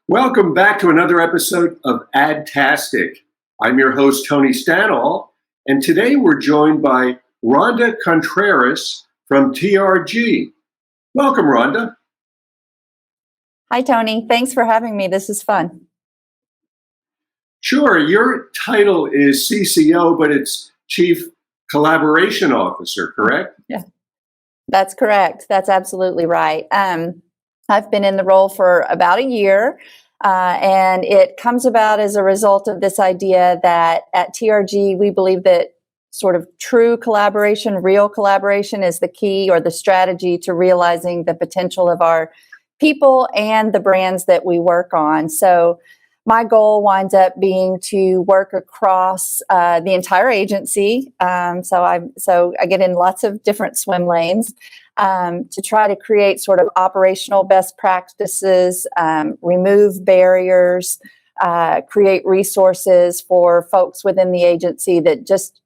Welcome back to another episode of Adtastic. I'm your host, Tony Stanall, and today we're joined by Rhonda Contreras from TRG. Welcome, Rhonda. Hi, Tony. Thanks for having me. This is fun. Sure. Your title is CCO, but it's Chief Collaboration Officer, correct? Yeah, that's correct. That's absolutely right. I've been in the role for about a year, and it comes about as a result of this idea that at TRG, we believe that sort of true collaboration, real collaboration is the key or the strategy to realizing the potential of our people and the brands that we work on. So my goal winds up being to work across the entire agency. So I get in lots of different swim lanes to try to create sort of operational best practices, remove barriers, create resources for folks within the agency that just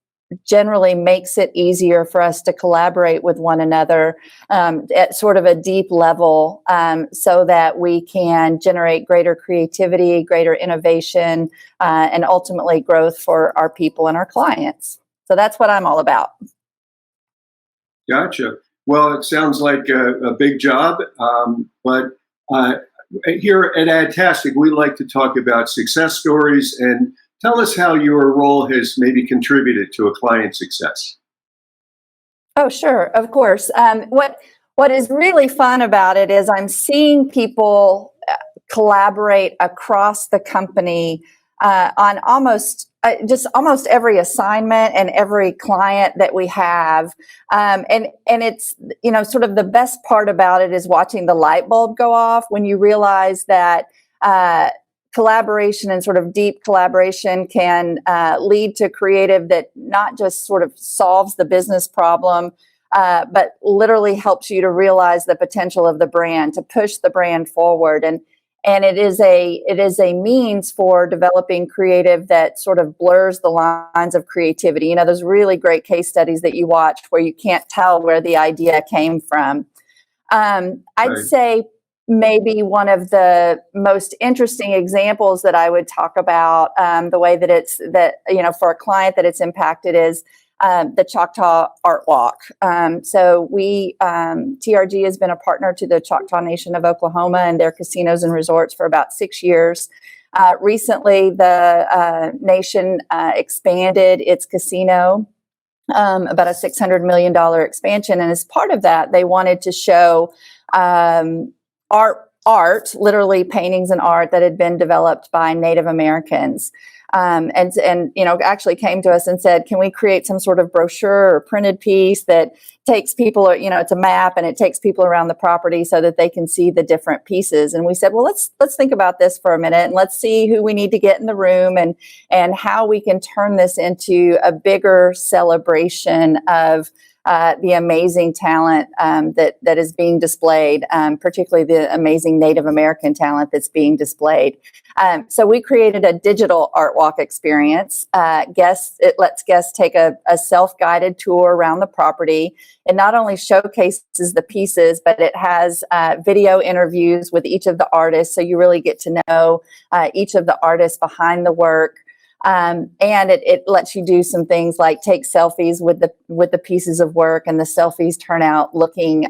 generally makes it easier for us to collaborate with one another at sort of a deep level so that we can generate greater creativity, greater innovation, and ultimately growth for our people and our clients. So that's what I'm all about. Gotcha. Well, it sounds like a big job, but here at Adtastic, we like to talk about success stories, and tell us how your role has maybe contributed to a client's success. Oh, sure, of course. What is really fun about it is I'm seeing people collaborate across the company on almost every assignment and every client that we have, and it's sort of the best part about it is watching the light bulb go off when you realize that collaboration and sort of deep collaboration can lead to creative that not just sort of solves the business problem, but literally helps you to realize the potential of the brand, to push the brand forward. And it is a means for developing creative that sort of blurs the lines of creativity. You know, those really great case studies that you watch where you can't tell where the idea came from. I'd say maybe one of the most interesting examples that I would talk about, the way that for a client that it's impacted is the Choctaw Art Walk. So TRG has been a partner to the Choctaw Nation of Oklahoma and their casinos and resorts for about 6 years. Recently, the nation expanded its casino, about a $600 million expansion. And as part of that, they wanted to show art, literally paintings and art that had been developed by Native Americans. And actually came to us and said, can we create some sort of brochure or printed piece that takes people, it's a map and it takes people around the property so that they can see the different pieces. And we said, well, let's think about this for a minute and let's see who we need to get in the room and how we can turn this into a bigger celebration of the amazing talent that is being displayed, particularly the amazing Native American talent that's being displayed. So we created a digital art walk experience. It lets guests take a self-guided tour around the property. It not only showcases the pieces, but it has video interviews with each of the artists, so you really get to know each of the artists behind the work. And it lets you do some things like take selfies with the pieces of work, and the selfies turn out looking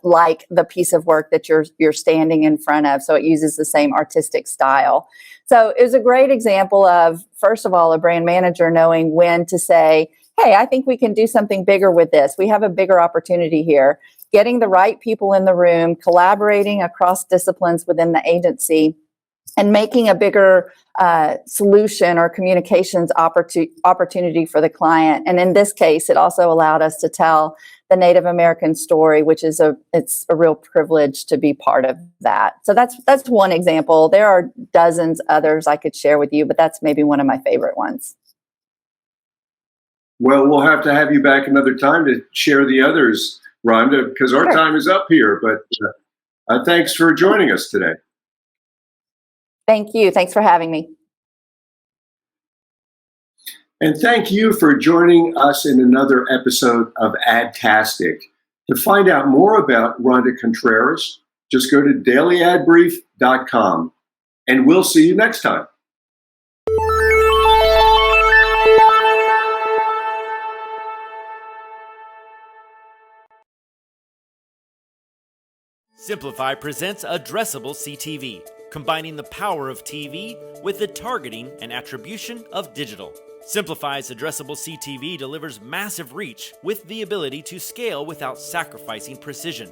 like the piece of work that you're standing in front of. So it uses the same artistic style. So it was a great example of, first of all, a brand manager knowing when to say, hey, I think we can do something bigger with this. We have a bigger opportunity here. Getting the right people in the room, collaborating across disciplines within the agency, and making a bigger solution or communications opportunity for the client. And in this case, it also allowed us to tell the Native American story, which is it's a real privilege to be part of that. So that's one example. There are dozens others I could share with you, but that's maybe one of my favorite ones. Well, we'll have to have you back another time to share the others, Rhonda, because our time is up here. But thanks for joining us today. Thank you. Thanks for having me. And thank you for joining us in another episode of Adtastic. To find out more about Rhonda Contreras, just go to dailyadbrief.com. And we'll see you next time. Simplify presents Addressable CTV, combining the power of TV with the targeting and attribution of digital. Simplify's Addressable CTV delivers massive reach with the ability to scale without sacrificing precision.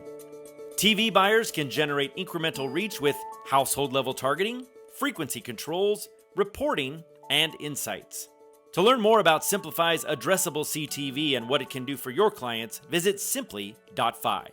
TV buyers can generate incremental reach with household-level targeting, frequency controls, reporting, and insights. To learn more about Simplify's Addressable CTV and what it can do for your clients, visit simply.fi.